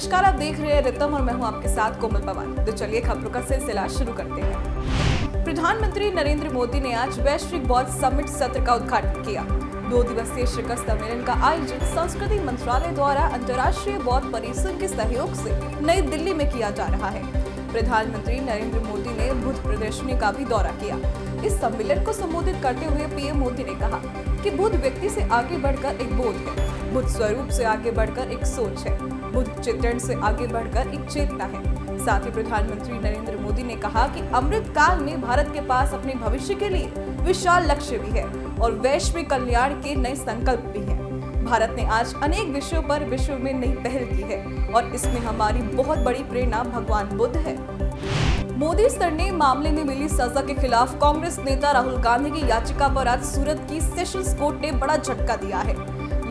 नमस्कार, आप देख रहे हैं रितम और मैं हूं आपके साथ कोमल पवार। तो चलिए खबरों का सिलसिला शुरू करते हैं। प्रधानमंत्री नरेंद्र मोदी ने आज वैश्विक बौद्ध समिट सत्र का उद्घाटन किया। 2 दिवसीय शिखर सम्मेलन का आयोजन संस्कृति मंत्रालय द्वारा अंतर्राष्ट्रीय बौद्ध परिसंघ के सहयोग से नई दिल्ली में किया जा रहा है। प्रधानमंत्री नरेंद्र मोदी ने बुद्ध प्रदर्शनी का भी दौरा किया। इस सम्मेलन को संबोधित करते हुए पीएम मोदी ने कहा कि बुद्ध व्यक्ति से आगे बढ़कर एक बोध है, बुद्ध स्वरूप से आगे बढ़कर एक सोच है, बुद्ध चित्रण से आगे बढ़कर एक चेतना है। साथ ही प्रधानमंत्री नरेंद्र मोदी ने कहा कि अमृत काल में भारत के पास अपने भविष्य के लिए विशाल लक्ष्य भी है और वैश्विक कल्याण के नए संकल्प भी हैं। भारत ने आज अनेक विषयों पर विश्व में नई पहल की है और इसमें हमारी बहुत बड़ी प्रेरणा भगवान बुद्ध है। मोदी सरनेम ने मामले में मिली सजा के खिलाफ कांग्रेस नेता राहुल गांधी की याचिका पर आज सूरत की सेशंस कोर्ट ने बड़ा झटका दिया है।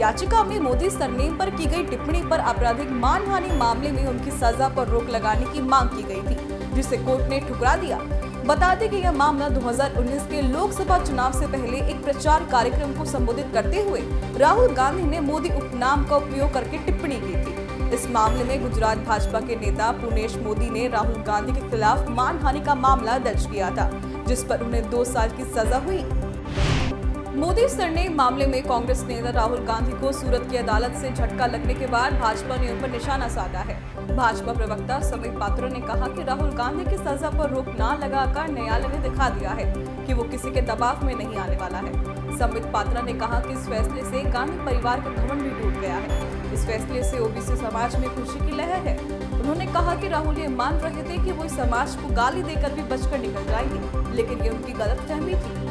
याचिका में मोदी सरनेम पर की गई टिप्पणी पर आपराधिक मानहानि मामले में उनकी सजा पर रोक लगाने की मांग की गई थी, जिसे कोर्ट ने ठुकरा दिया। बता दें कि यह मामला 2019 के लोकसभा चुनाव से पहले एक प्रचार कार्यक्रम को संबोधित करते हुए राहुल गांधी ने मोदी उपनाम का उपयोग करके टिप्पणी की थी। इस मामले में गुजरात भाजपा के नेता पुनेश मोदी ने राहुल गांधी के खिलाफ मानहानि का मामला दर्ज किया था, जिस पर उन्हें 2 साल की सजा हुई। मोदी सरनेम मामले में कांग्रेस नेता राहुल गांधी को सूरत की अदालत से झटका लगने के बाद भाजपा ने उन पर निशाना साधा है। भाजपा प्रवक्ता संबित पात्रा ने कहा कि राहुल गांधी की सजा पर रोक न लगाकर न्यायालय ने दिखा दिया है कि वो किसी के दबाव में नहीं आने वाला है। संबित पात्रा ने कहा कि इस फैसले से गांधी परिवार का घमंड भी टूट गया है। इस फैसले से ओबीसी समाज में खुशी की लहर है। उन्होंने कहा कि राहुल ये मान रहे थे कि वो इस समाज को गाली देकर भी बचकर निकल जाएंगे, लेकिन ये उनकी गलतफहमी थी।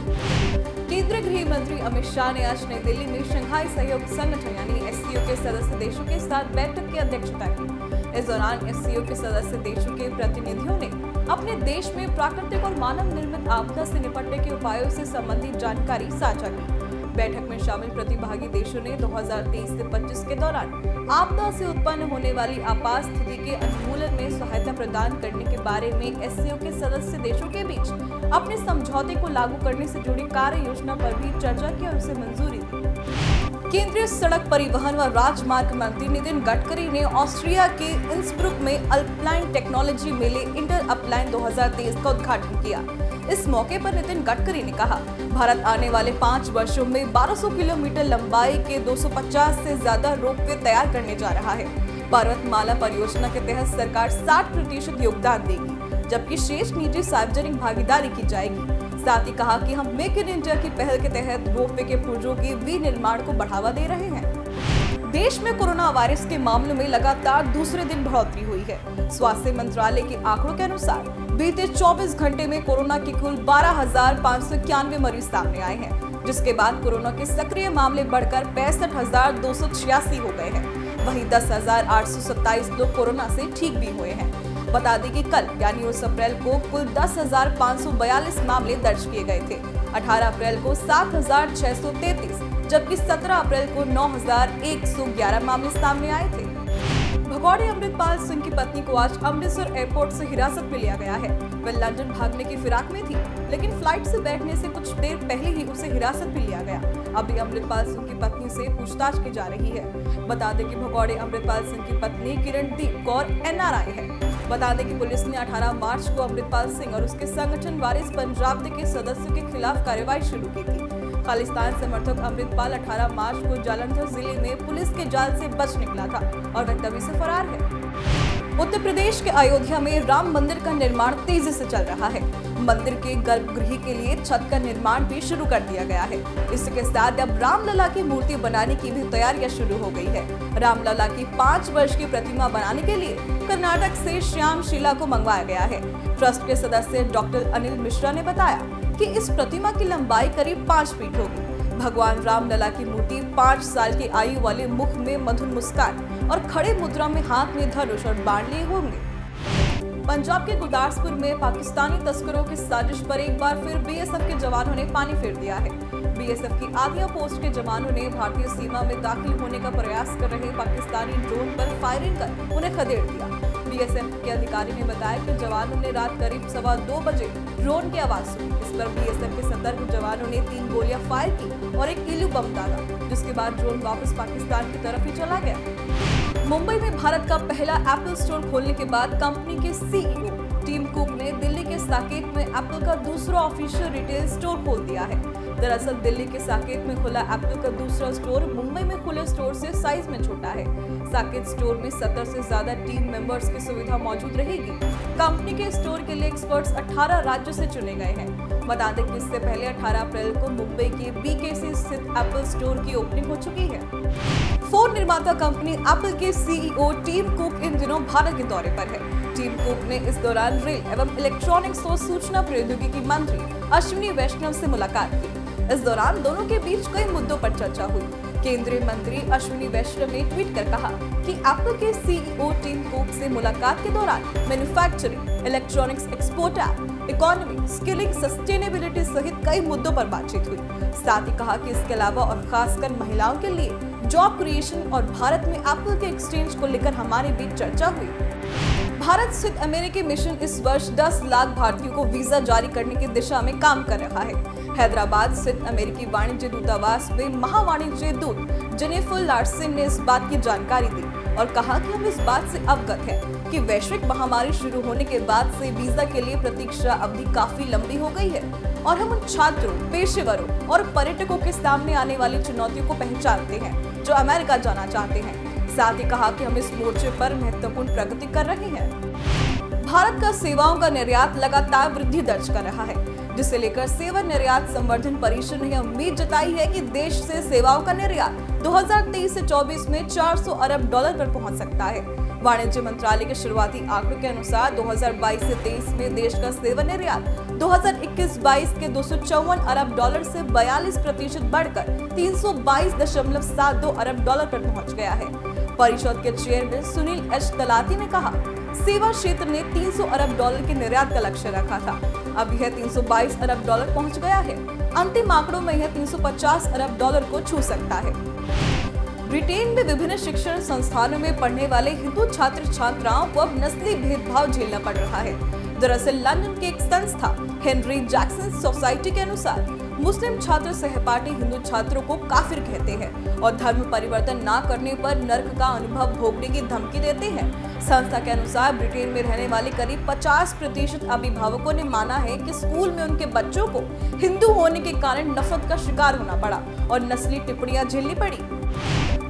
केंद्रीय गृह मंत्री अमित शाह ने आज नई दिल्ली में शंघाई सहयोग संगठन यानी एससीओ के सदस्य देशों के साथ बैठक की अध्यक्षता की। इस दौरान एससीओ के सदस्य देशों के प्रतिनिधियों ने अपने देश में प्राकृतिक और मानव निर्मित आपदा से निपटने के उपायों से संबंधित जानकारी साझा की। बैठक में शामिल प्रतिभागी देशों ने 2023 से 25 के दौरान आपदा से उत्पन्न होने वाली आपात स्थिति के उन्मूलन में सहायता प्रदान करने के बारे में एससीओ के सदस्य देशों के बीच अपने समझौते को लागू करने से जुड़ी कार्य योजना पर भी चर्चा की और उसे मंजूरी दी। केंद्रीय सड़क परिवहन व राजमार्ग मंत्री नितिन गडकरी ने ऑस्ट्रिया के इंसब्रुक में अल्पाइन टेक्नोलॉजी मेले इंटर अपलाइन 2023 का उद्घाटन किया। इस मौके पर नितिन गडकरी ने कहा, भारत आने वाले 5 वर्षों में 1200 किलोमीटर लंबाई के 250 से ज्यादा रोपवे तैयार करने जा रहा है। पर्वतमाला परियोजना के तहत सरकार 60% योगदान देगी, जबकि शेष निजी सार्वजनिक भागीदारी की जाएगी। साथ ही कहा कि हम मेक इन इंडिया की पहल के तहत रोपवे के पुर्जों के विनिर्माण को बढ़ावा दे रहे हैं। देश में कोरोना वायरस के मामलों में लगातार दूसरे दिन बढ़ोतरी हुई है। स्वास्थ्य मंत्रालय के आंकड़ों के अनुसार बीते 24 घंटे में कोरोना के कुल 12,591 मरीज सामने आए हैं, जिसके बाद कोरोना के सक्रिय मामले बढ़कर 65,286 हो गए हैं। वहीं 10,827 लोग कोरोना से ठीक भी हुए हैं। बता दें कि कल यानी 19 अप्रैल को कुल 10,542 मामले दर्ज किए गए थे। 18 अप्रैल को 7,633, जबकि 17 अप्रैल को 9,111 मामले सामने आए थे। भगौड़े अमृतपाल सिंह की पत्नी को आज अमृतसर एयरपोर्ट से हिरासत में लिया गया है। वह लंदन भागने की फिराक में थी, लेकिन फ्लाइट से बैठने से कुछ देर पहले ही उसे हिरासत में लिया गया। अभी अमृतपाल सिंह की पत्नी से पूछताछ की जा रही है। बता दें कि भगौड़े अमृतपाल सिंह की पत्नी किरणदीप कौर एनआरआई है। बता दें कि पुलिस ने 18 मार्च को अमृतपाल सिंह और उसके संगठन वारिस पंजाब के सदस्यों के खिलाफ कार्रवाई शुरू की थी। खालिस्तान समर्थक अमृतपाल 18 मार्च को जालंधर जिले में पुलिस के जाल से बच निकला था और वह तभी से फरार है। उत्तर प्रदेश के अयोध्या में राम मंदिर का निर्माण तेजी से चल रहा है। मंदिर के गर्भगृह के लिए छत का निर्माण भी शुरू कर दिया गया है। इसके साथ अब रामलला की मूर्ति बनाने की भी तैयारियां शुरू हो गई है। रामलला की 5 वर्ष की प्रतिमा बनाने के लिए कर्नाटक से श्याम शिला को मंगवाया गया है। ट्रस्ट के सदस्य डॉक्टर अनिल मिश्रा ने बताया कि इस प्रतिमा की लंबाई करीब 5 फीट होगी। भगवान रामलला की मूर्ति 5 साल की आयु वाले मुख में मधुर मुस्कान और खड़े मुद्रा में हाथ में धनुष और बाण लिए होंगे। पंजाब के गुरदासपुर में पाकिस्तानी तस्करों की साजिश पर एक बार फिर बीएसएफ के जवानों ने पानी फेर दिया है। बीएसएफ की आदिया पोस्ट के जवानों ने भारतीय सीमा में दाखिल होने का प्रयास कर रहे पाकिस्तानी ड्रोन पर फायरिंग कर उन्हें खदेड़ दिया। बीएसएफ के अधिकारी ने बताया कि जवानों ने रात करीब 2:15 बजे ड्रोन की आवाज सुनी। इस पर बीएसएफ के सतर्क जवानों ने 3 गोलियां फायर की और एक इल्लू बम डाला, जिसके बाद ड्रोन वापस पाकिस्तान की तरफ ही चला गया। मुंबई में भारत का पहला एप्पल स्टोर खोलने के बाद कंपनी के सीईओ टिम कुक ने दिल्ली के साकेत में एप्पल का दूसरा ऑफिशियल रिटेल स्टोर खोल दिया है। दरअसल दिल्ली के साकेत में खुला एप्पल का दूसरा स्टोर मुंबई में खुले स्टोर से साइज में छोटा है। साकेत स्टोर में 70 से ज्यादा टीम मेंबर्स की सुविधा मौजूद रहेगी। कंपनी के स्टोर के लिए एक्सपर्ट्स 18 राज्यों से चुने गए हैं। बता दें कि इससे पहले 18 अप्रैल को मुंबई के बीकेसी स्थित एप्पल स्टोर की ओपनिंग हो चुकी है। फोन निर्माता कंपनी एप्पल के सीईओ टिम कुक इन दिनों भारत के दौरे पर है। टिम कुक ने इस दौरान रेल एवं इलेक्ट्रॉनिक्स और सूचना प्रौद्योगिकी मंत्री अश्विनी वैष्णव से मुलाकात की। इस दौरान दोनों के बीच कई मुद्दों पर चर्चा हुई। केंद्रीय मंत्री अश्विनी वैष्णव ने ट्वीट कर कहा कि एप्पल के सीईओ टिम कुक से मुलाकात के दौरान manufacturing, electronics export, economy, skilling, sustainability सहित कई मुद्दों पर बातचीत हुई। साथ ही कहा कि इसके अलावा और खासकर महिलाओं के लिए जॉब क्रिएशन और भारत में एप्पल के एक्सचेंज को लेकर हमारे बीच चर्चा हुई। भारत स्थित अमेरिकी मिशन इस वर्ष 10 लाख भारतीयों को वीजा जारी करने की दिशा में काम कर रहा है। हैदराबाद स्थित अमेरिकी वाणिज्य दूतावास में महावाणिज्य दूत जेनिफर लार्सन ने इस बात की जानकारी दी और कहा कि हम इस बात से अवगत हैं कि वैश्विक महामारी शुरू होने के बाद से वीजा के लिए प्रतीक्षा अवधि काफी लंबी हो गई है और हम उन छात्रों, पेशेवरों और पर्यटकों के सामने आने वाली चुनौतियों को पहचानते हैं जो अमेरिका जाना चाहते हैं। साथ ही कहा कि हम इस मोर्चे पर महत्वपूर्ण प्रगति कर रहे हैं। भारत का सेवाओं का निर्यात लगातार वृद्धि दर्ज कर रहा है, जिसे लेकर सेवा निर्यात संवर्धन परिषद ने उम्मीद जताई है कि देश से सेवाओं का निर्यात 2023 से 24 में 400 अरब डॉलर पर पहुंच सकता है। वाणिज्य मंत्रालय के शुरुआती आंकड़ों के अनुसार 2022 से 23 में देश का सेवा निर्यात 2021-22 के 254 अरब डॉलर से 42% बढ़कर 322.72 अरब डॉलर पर पहुंच गया है। परिषद के चेयरमैन सुनील एच तलाती ने कहा, सेवा क्षेत्र ने 300 अरब डॉलर के निर्यात का लक्ष्य रखा था, अब यह 322 अरब डॉलर पहुंच गया है। अंतिम आंकड़ों में यह 350 अरब डॉलर को छू सकता है। ब्रिटेन में विभिन्न शिक्षण संस्थानों में पढ़ने वाले हिंदू छात्र छात्राओं को अब नस्ली भेदभाव झेलना पड़ रहा है। दरअसल लंदन की एक संस्था हेनरी जैक्सन सोसाइटी के अनुसार मुस्लिम छात्र सहपाठी हिंदू छात्रों को काफिर कहते हैं और धर्म परिवर्तन न करने पर नर्क का अनुभव भोगने की धमकी देते हैं। संस्था के अनुसार ब्रिटेन में रहने वाले करीब 50% अभिभावकों ने माना है कि स्कूल में उनके बच्चों को हिंदू होने के कारण नफरत का शिकार होना पड़ा और नस्ली टिप्पणियां झेलनी पड़ी।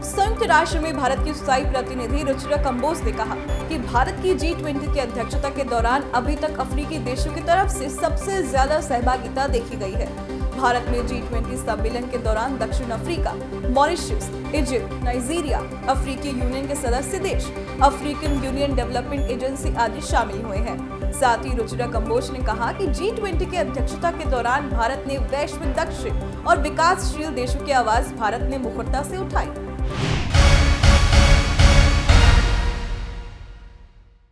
संयुक्त राष्ट्र में भारत की स्थायी प्रतिनिधि रुचिरा कंबोज ने कहा कि भारत की G20 की अध्यक्षता के दौरान अभी तक अफ्रीकी देशों की तरफ से सबसे ज्यादा सहभागिता देखी गई है। भारत में G20 सम्मेलन के दौरान दक्षिण अफ्रीका, मॉरिशस, इजिप्ट, नाइजीरिया, अफ्रीकी यूनियन के सदस्य देश, अफ्रीकन यूनियन डेवलपमेंट एजेंसी आदि शामिल हुए हैं। साथ ही रुचिरा कंबोज ने कहा कि G20 की अध्यक्षता के दौरान भारत ने वैश्विक दक्षिण और विकासशील देशों की आवाज भारत ने मुखरता से उठाई।